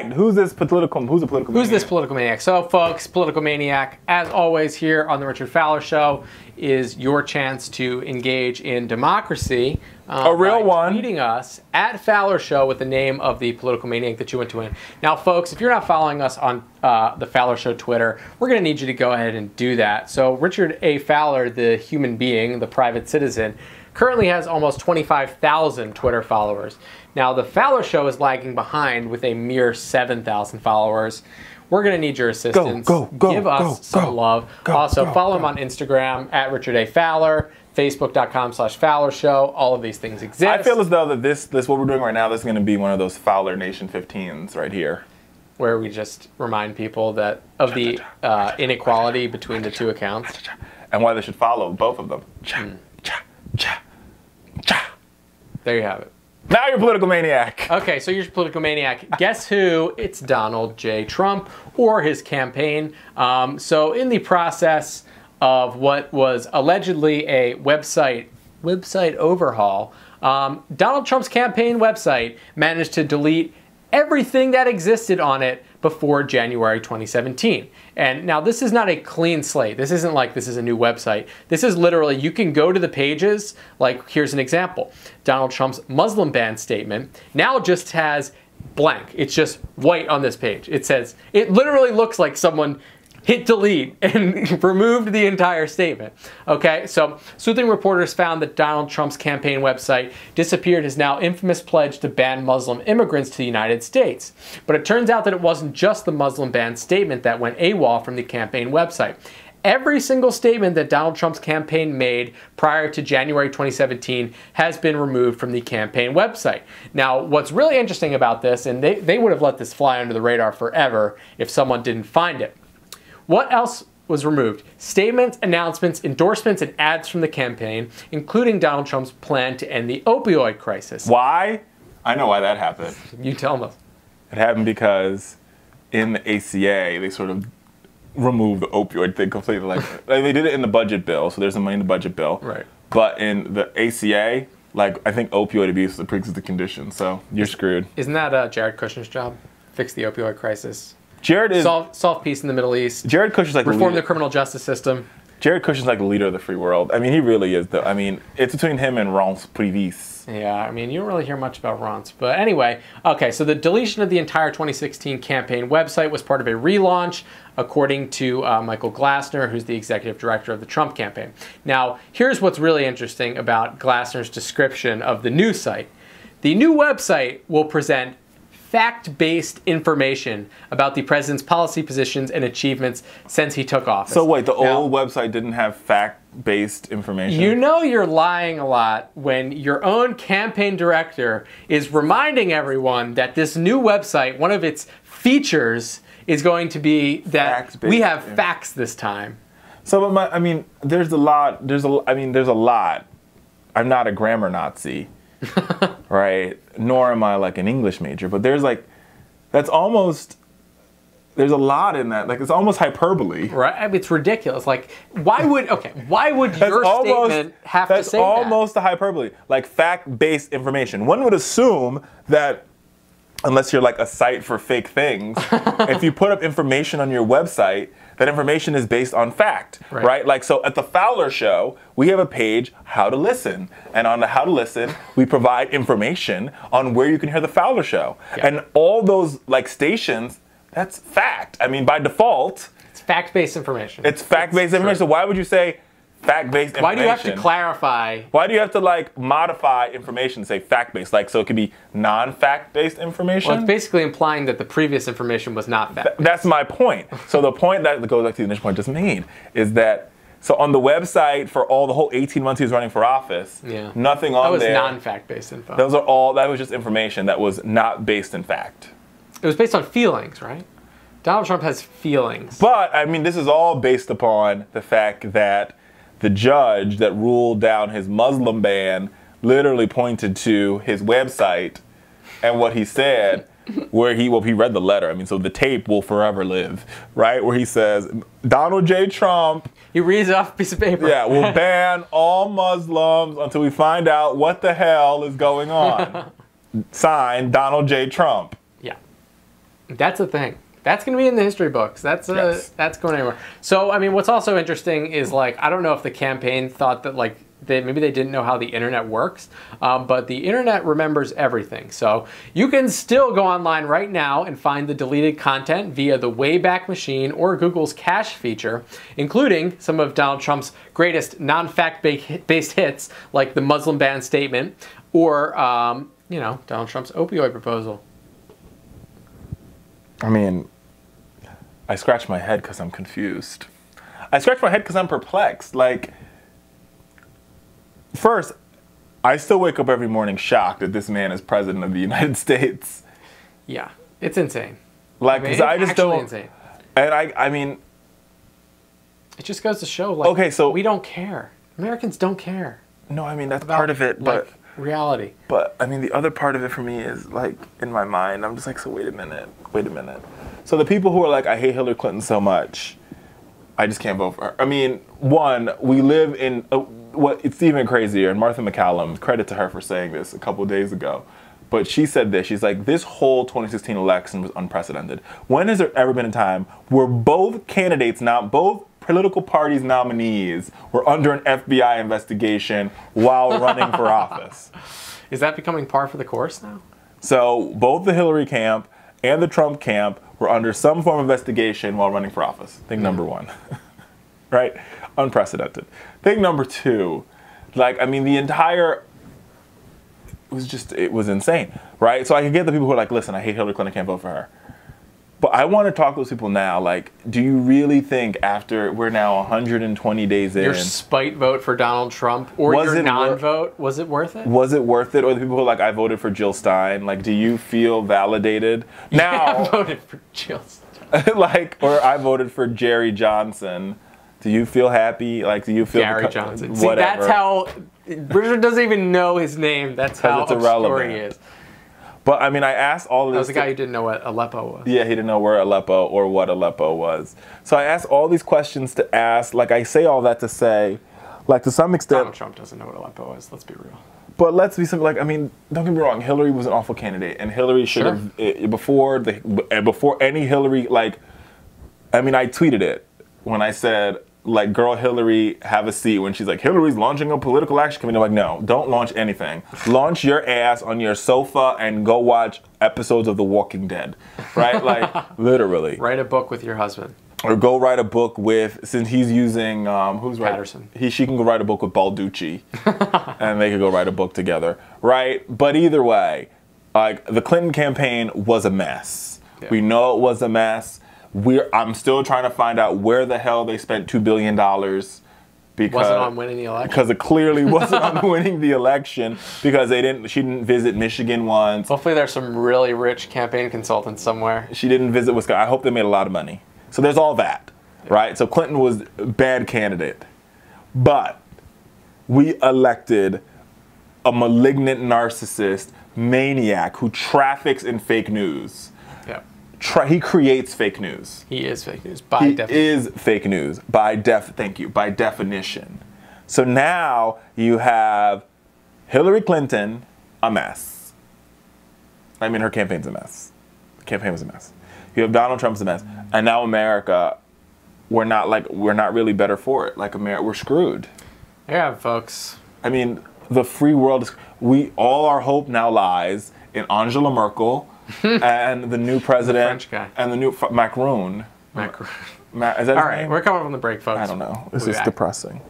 right, who's this political maniac? Who's this political maniac? So, folks, political maniac, as always, here on the Richard Fowler Show, is your chance to engage in democracy. A real one. Tweeting us at Fowler Show with the name of the political maniac that you want to win. Now, folks, if you're not following us on the Fowler Show Twitter, we're going to need you to go ahead and do that. So, Richard A. Fowler, the human being, the private citizen, currently has almost 25,000 Twitter followers. Now, the Fowler Show is lagging behind with a mere 7,000 followers. We're going to need your assistance. Give us some love. Also, follow him on Instagram at Richard A. Fowler, Facebook.com/Fowler Show. All of these things exist. I feel as though that this what we're doing right now, this is going to be one of those Fowler Nation 15s right here. Where we just remind people that of the inequality between the two accounts. And why they should follow both of them. There you have it. Now you're a political maniac. Okay, so you're a political maniac. Guess who? It's Donald J. Trump or his campaign. So in the process of what was allegedly a website overhaul, Donald Trump's campaign website managed to delete everything that existed on it before January 2017. And now this is not a clean slate. This isn't like this is a new website. This is literally, you can go to the pages, like here's an example. Donald Trump's Muslim ban statement now just has blank. It's just white on this page. It says, it literally looks like someone hit delete and removed the entire statement. Okay, so sleuthing reporters found that Donald Trump's campaign website disappeared his now infamous pledge to ban Muslim immigrants to the United States. But it turns out that it wasn't just the Muslim ban statement that went AWOL from the campaign website. Every single statement that Donald Trump's campaign made prior to January 2017 has been removed from the campaign website. Now, what's really interesting about this, and they would have let this fly under the radar forever if someone didn't find it. What else was removed? Statements, announcements, endorsements, and ads from the campaign, including Donald Trump's plan to end the opioid crisis. Why? I know why that happened. You tell us. It happened because in the ACA, they sort of removed the opioid thing completely. Like they did it in the budget bill, so there's some money in the budget bill. Right. But in the ACA, like I think opioid abuse is a pre-existing condition, so you're screwed. Isn't that Jared Kushner's job? Fix the opioid crisis. Jared is solve peace in the Middle East. Jared Kushner's like reform the criminal justice system. Jared Kushner's like the leader of the free world. I mean, he really is. I mean, it's between him and Rance Privis. Yeah, I mean, you don't really hear much about Rance. But anyway, okay, so the deletion of the entire 2016 campaign website was part of a relaunch, according to Michael Glassner, who's the executive director of the Trump campaign. Now, here's what's really interesting about Glassner's description of the new site. The new website will present fact-based information about the president's policy positions and achievements since he took office. So wait, the old website didn't have fact-based information? You know you're lying a lot when your own campaign director is reminding everyone that this new website, one of its features is going to be that we have facts this time. So, but I mean, there's a lot. I mean, there's a lot. I'm not a grammar Nazi. Right, nor am I like an English major, but there's like, there's a lot in that, like it's almost hyperbole. Right, I mean, it's ridiculous. Like, why would your statement have to say that? That's almost a hyperbole, like fact-based information. One would assume that, unless you're like a site for fake things, if you put up information on your website, that information is based on fact, right? Like, so at the Fowler Show, we have a page, How to Listen. And on the How to Listen, we provide information on where you can hear the Fowler Show. Yeah. And all those, like, stations, that's fact. I mean, by default. It's fact-based information. It's fact-based information. So why would you say fact-based information? Why do you have to clarify? Why do you have to, like, modify information to say fact-based? Like, so it could be non-fact-based information? Well, it's basically implying that the previous information was not fact. That's my point. So the point that goes back to the initial point I just made is that, so on the website for the whole 18 months he was running for office, nothing on there. That was non-fact-based info. That was just information that was not based in fact. It was based on feelings, right? Donald Trump has feelings. But, I mean, this is all based upon the fact that the judge that ruled down his Muslim ban literally pointed to his website and what he said, where he read the letter. I mean, so the tape will forever live, right? Where he says, Donald J. Trump. He reads off a piece of paper. Yeah, will ban all Muslims until we find out what the hell is going on. Signed, Donald J. Trump. Yeah. That's a thing. That's going to be in the history books. That's going anywhere. So, I mean, what's also interesting is, like, I don't know if the campaign thought that, like, maybe they didn't know how the internet works, but the internet remembers everything. So you can still go online right now and find the deleted content via the Wayback Machine or Google's cache feature, including some of Donald Trump's greatest non-fact-based hits, like the Muslim ban statement or, you know, Donald Trump's opioid proposal. I mean, I scratch my head because I'm confused. I scratch my head because I'm perplexed. Like, first, I still wake up every morning shocked that this man is president of the United States. Yeah, it's insane. Like, because I just don't. Insane. And I mean, it just goes to show, like, okay, so we don't care. Americans don't care. No, I mean that's part of it, but like, reality. But I mean, the other part of it for me is like in my mind, I'm just like, so wait a minute. So the people who are like, I hate Hillary Clinton so much, I just can't vote for her. I mean, one, we live in it's even crazier, and Martha McCallum, credit to her for saying this a couple of days ago, but she said this, she's like, this whole 2016 election was unprecedented. When has there ever been a time where both candidates, both political parties' nominees were under an FBI investigation while running for office? Is that becoming par for the course now? So both the Hillary camp and the Trump camp were under some form of investigation while running for office. Thing number one. Right? Unprecedented. Thing number two, like, I mean, it was insane, right? So I can get the people who are like, listen, I hate Hillary Clinton, I can't vote for her. But I want to talk to those people now, like, do you really think after we're now 120 days in... Your spite vote for Donald Trump or your non-vote, was it worth it? Was it worth it? Or the people who are like, I voted for Jill Stein, like, do you feel validated? Now, yeah, I voted for Jill Stein. Like, or I voted for Jerry Johnson. Do you feel happy? Like, do you feel... Gary Johnson. Whatever. See, that's how... Bridger doesn't even know his name. That's how obscure he is. But, I mean, I asked all of this... That was the guy who didn't know what Aleppo was. Yeah, he didn't know where Aleppo or what Aleppo was. So I asked all these questions to ask. Like, I say all that to say, like, to some extent... Donald Trump doesn't know what Aleppo is. Let's be real. But let's be simple. Like, I mean, don't get me wrong. Hillary was an awful candidate. And Hillary should have... Before any Hillary, like... I mean, I tweeted it when I said... Like, girl Hillary, have a seat, when she's like, Hillary's launching a political action committee. I'm like, no, don't launch anything. Launch your ass on your sofa and go watch episodes of The Walking Dead, right? Like, literally. Write a book with your husband. Or go write a book with, since he's using, who's right? Patterson. She can go write a book with Balducci, and they could go write a book together, right? But either way, like, the Clinton campaign was a mess. Yeah. We know it was a mess. I'm still trying to find out where the hell they spent $2 billion because wasn't on winning the election. Because it clearly wasn't on winning the election because she didn't visit Michigan once. Hopefully there's some really rich campaign consultants somewhere. She didn't visit Wisconsin. I hope they made a lot of money. So there's all that, right? So Clinton was a bad candidate. But we elected a malignant narcissist maniac who traffics in fake news. Yeah. He creates fake news. He is fake news by definition. He is fake news by definition. So now you have Hillary Clinton, a mess. I mean, her campaign's a mess. The campaign was a mess. You have Donald Trump's a mess, and now America, we're not really better for it. Like, America, we're screwed. Yeah, folks. I mean, the free world is. All our hope now lies in Angela Merkel. And the new president, the French guy, and the new Macron. Macron. Is that his name? We're coming from the break, folks. I don't know. This is depressing.